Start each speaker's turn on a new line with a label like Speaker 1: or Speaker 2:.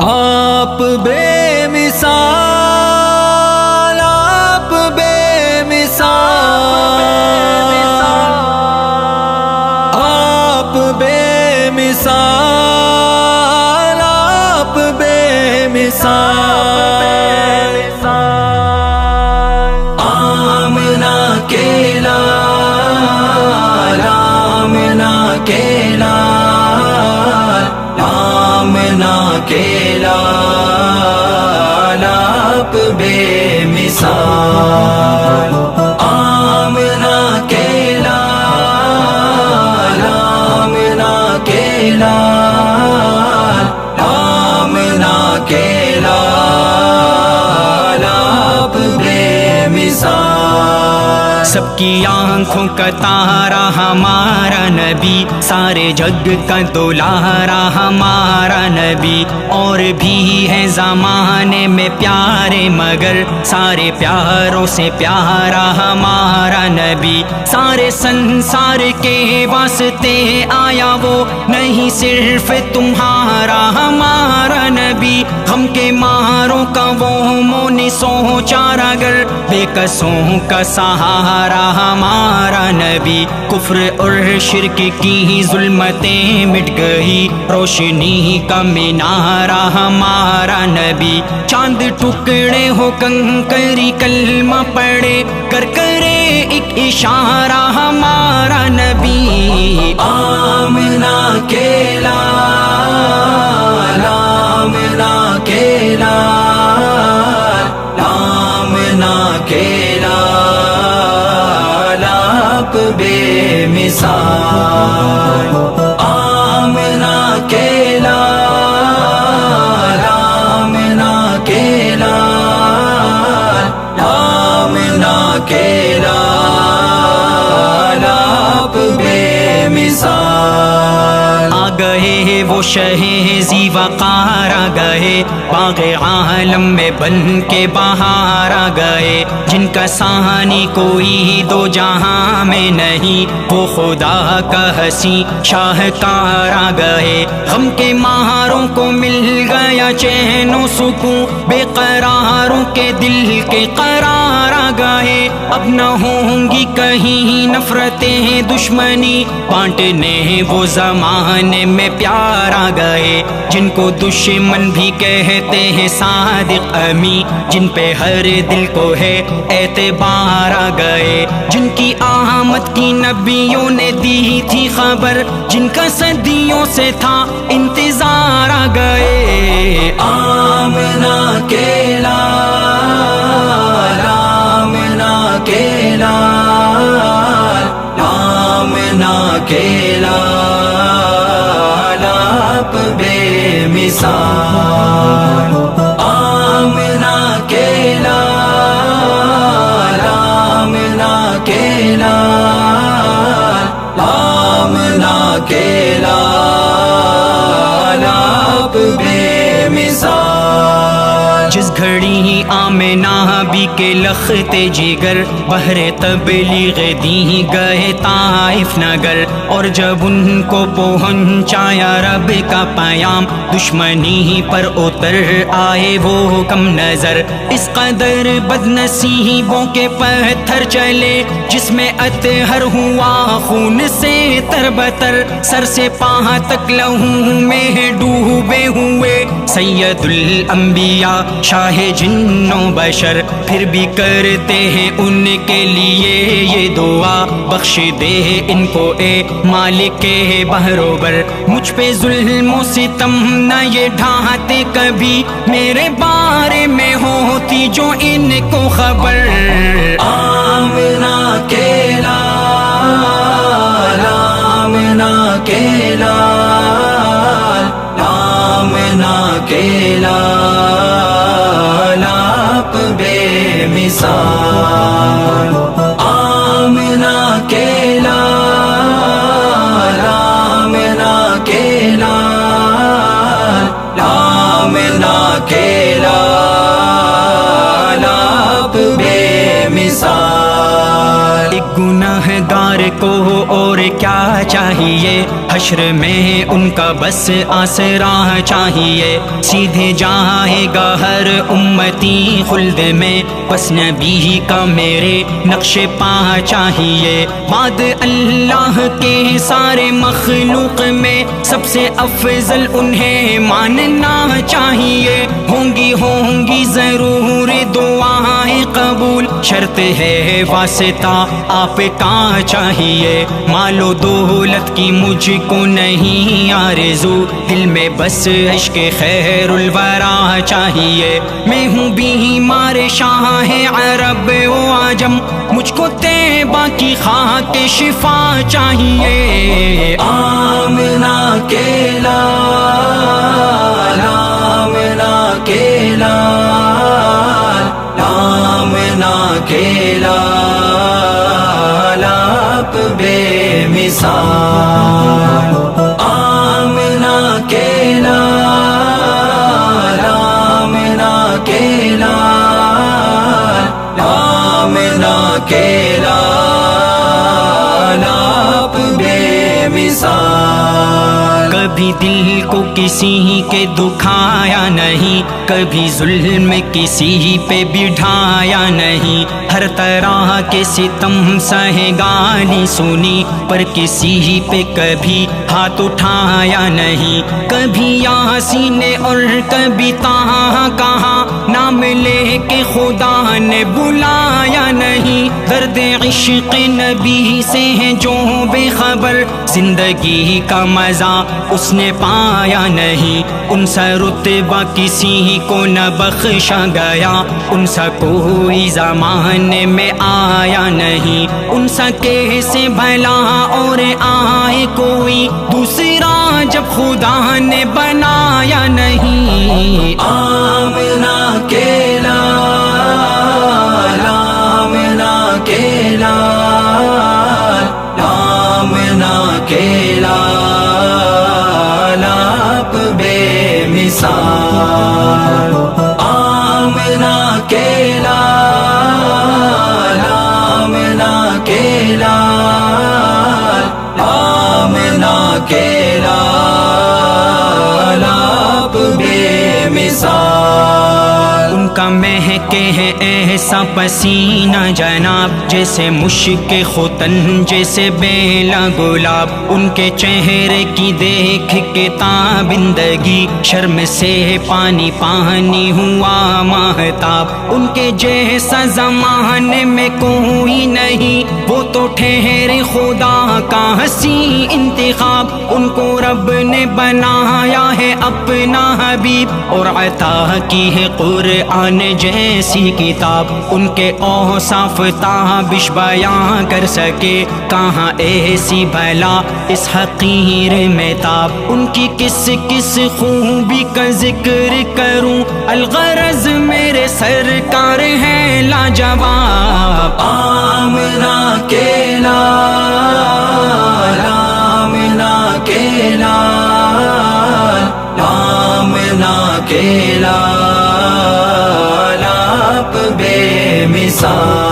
Speaker 1: آپ بے مثال، آپ بے مثال، آپ بے مثال، آپ بے مثال، آمنہ کے لال، آمنہ کے لال، آمنہ کے لال، آپ بے مثال، آمنہ کے لال، آمنہ کے لال، آمنہ کے لال، آپ بے مثال۔
Speaker 2: سب کی آنکھوں کا تارا ہمارا نبی، سارے جگ کا دلارا ہمارا نبی، اور بھی ہے زمانے میں پیارے مگر سارے پیاروں سے پیارا ہمارا نبی۔ سارے سنسار کے واسطے آیا وہ، نہیں صرف تمہارا ہمارا نبی۔ ہم کے ماروں کا وہ مونسوں چاراگر، بے قصوں کا سہارا ہمارا نبی۔ کفر اور شرک کی ظلمتیں مٹ گئی، روشنی کا مینارہ ہمارا نبی۔ چاند ٹکڑے ہو کنکری کلمہ پڑے، کر کرے ایک اشارہ ہمارا نبی۔
Speaker 1: آمنہ کے لال، آمنہ کے لال، آمنہ کے لال، آپ بے مثال، آمنہ کے لال، آمنہ کے لال، آمنہ کے لال، آپ بے مثال۔
Speaker 2: آ گئے وہ شہزی وقار آ گئے، باغ عالم میں بن کے بہار آ گئے، جن کا ثانی کوئی دو جہاں میں نہیں، وہ خدا کا ہنسی شاہکار آ گئے۔ غم کے ماروں کو مل گیا چین و سکون، بے قراروں کے دل کے قرار آ گئے۔ اب نہ ہوں گی کہیں نفرتیں دشمنی، بانٹنے وہ زمانے میں پیار آ گئے، جن کو دشمن بھی کہتے ہیں صادق امی، جن پہ ہر دل کو ہے اعتبار آ گئے، جن کی آمد کی نبیوں نے دی تھی خبر، جن کا صدیوں سے تھا انتظار آ گئے۔
Speaker 1: آمنہ کے لال، آمنہ کے لال، آمنہ کے لال، آپ بے مثال، آمنہ کے لال، آمنہ کے لال، آمنہ کے لال، آپ بے مثال۔
Speaker 2: جس گھڑی آمنہ بھی کے لخت جگر، بہر تبلیغ دی گئے طائف نگر، اور جب ان کو پہنچایا رب کا پیام، دشمنی پر اتر آئے وہ کم نظر۔ اس قدر بد نصیبوں کے پتھر چلے، جس میں اطہر ہوا خون سے تربتر، سر سے پاہ تک لہو میں ڈوبے ہوئے سید الانبیاء شاہ جن و بشر، پھر بھی کرتے ہیں ان کے لیے یہ دعا، بخش دے ان کو اے مالک بہروبر، مجھ پہ ظلم و ستم نہ یہ ڈھاتے کبھی، میرے بارے میں ہوتی جو ان کو خبر۔
Speaker 1: آمنہ کے لال، آمنہ کے لال، آمنہ کے لال، آپ بے مثال، آمنہ کے لال، آمنہ کے لال، آمنہ کے لال، آپ بے مثال۔
Speaker 2: ایک گناہ گار کو اور کیا چاہیے، حشر میں ان کا بس آسرا چاہیے، سیدھے جائے گا ہر امتی خلد میں، بس نبی کا میرے نقش پا چاہیے، بعد اللہ کے سارے مخلوق میں سب سے افضل انہیں ماننا چاہیے، ہوں گی ضرور دعائیں قبول، شرط ہے واسطہ آپ کا چاہیے، مال و دولت کی مجھ کو نہیں آرزو، دل میں بس عشق خیر الورا چاہیے، میں ہوں بیمار شاہ عرب و عجم، مجھ کو طیبہ کی خاک شفا چاہیے،
Speaker 1: آمنہ کے لال، آمنہ کے لال، آمنہ کے لال، آپ بے مثال، آمنہ کے لال، آمنہ کے لال، آمنہ کے لال، آپ بے مثال،
Speaker 2: کبھی دل کو کسی کے دکھایا نہیں، کبھی ظلم کسی پہ بٹھایا نہیں، ہر طرح کے ستم سہے گالی سنی، پر کسی پہ کبھی ہاتھ اٹھایا نہیں، کبھی یاسین اور کبھی طٰہٰ کہا، نام لے کے خدا نے بلایا نہیں، درد عشق نبی سے ہے جو بے خبر، زندگی کا مزہ اس نے پایا نہیں، ان سا رتبہ کسی کو نہ بخشا گیا، ان سا کوئی زمانے میں آیا نہیں، ان سا کیسے بھلا اور آئے کوئی دوسرا جب خدا نے بنایا نہیں،
Speaker 1: آمنہ کے لال، آمنہ کے لال، آمنہ کے لال، آپ بے مثال، آمنہ کے لال، آمنہ کے لال، آمنہ کے لال، آپ بے مثال،
Speaker 2: ان کا مہکے ہے ایسا پسینہ جناب، جیسے مشک ختن جیسے بیلا گلاب، ان کے چہرے کی دیکھ کے تابندگی، شرم سے پانی پانی ہوا ماہتاب، ان کے جیسا زمانے میں کوئی نہیں، وہ تو ٹھہرے خدا کا حسین انتخاب، ان کو رب نے بنایا ہے اپنا حبیب، اور عطا کی ہے قرآن جیسی کتاب، ان کے اوصاف تابش بیان کر سکے، کہاں ایسی بھلا اس حقیر میں تاب، ان کی کس کس خوبی کا ذکر کروں، الغرض میرے سرکار ہیں لاجواب،
Speaker 1: آمنہ کے لال، آمنہ کے لال، آمنہ کے لال، آپ بے مثال،